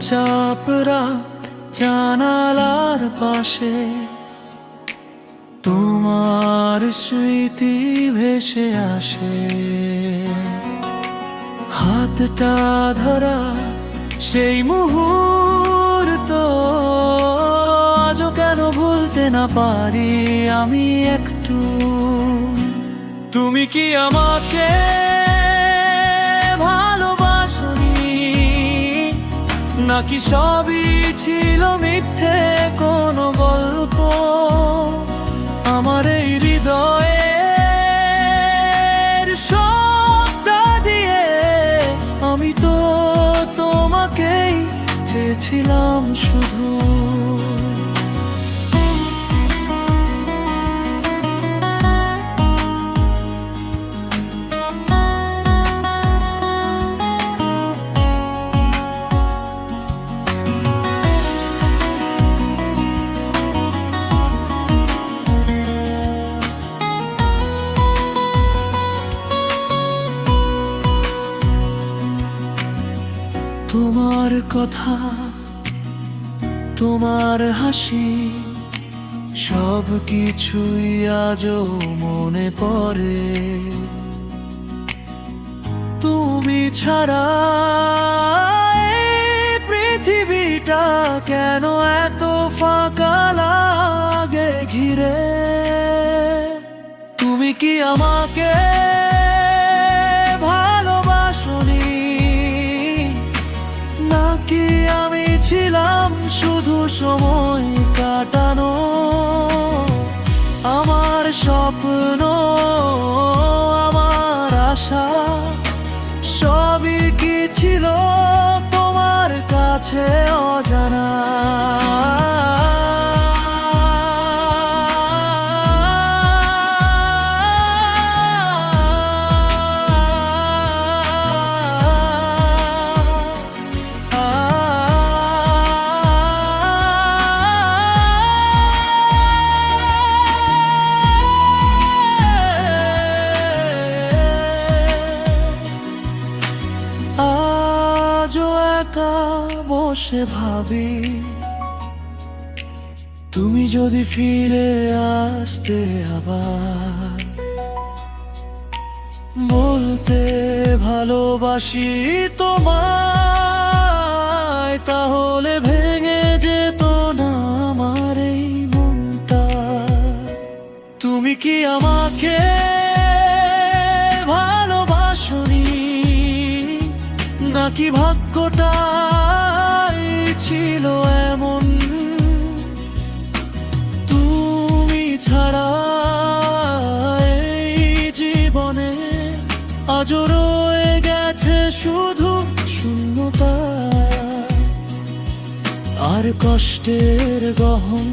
চাপরা জানালার পাশে তোমার স্মৃতি ভেসে আসে। হাতটা ধরা সেই মুহূর্ত আজও কেন ভুলতে না পারি আমি একটু। তুমি কি আমাকে ভালোবাসোনি, নাকি সবই ছিল মিথ্যে কোনো গল্প? আমার এই হৃদয়ের সবটা দিয়ে আমি তো তোমাকেই চেয়েছিলাম শুধু। তোমার কথা, তোমার হাসি, সব কিছুই আজও মনে পড়ে। তুমি ছাড়া এই পৃথিবীটা কেন এত ফাঁকা লাগে ঘিরে? তুমি কি আমাকে ভালোবাসোনি, নাকি আমি ছিলাম শুধু সময় কাটানো? আমার স্বপ্ন, আমার আশা সবই কি ছিল তোমার কাছে অজানা? আজও একা বসে ভাবি, তুমি যদি ফিরে আসতে আবার, বলতে ভালোবাসি তোমায়, তাহলে ভেঙে যেত না আমার এই মনটা। তুমি কি আমাকে ভালোবাসোনি, নাকি ভাগ্যটাই ছিল এমন? তুমি ছাড়া এই জীবনে আজও রয়ে গেছে শুধু শূন্যতা আর কষ্টের গহন।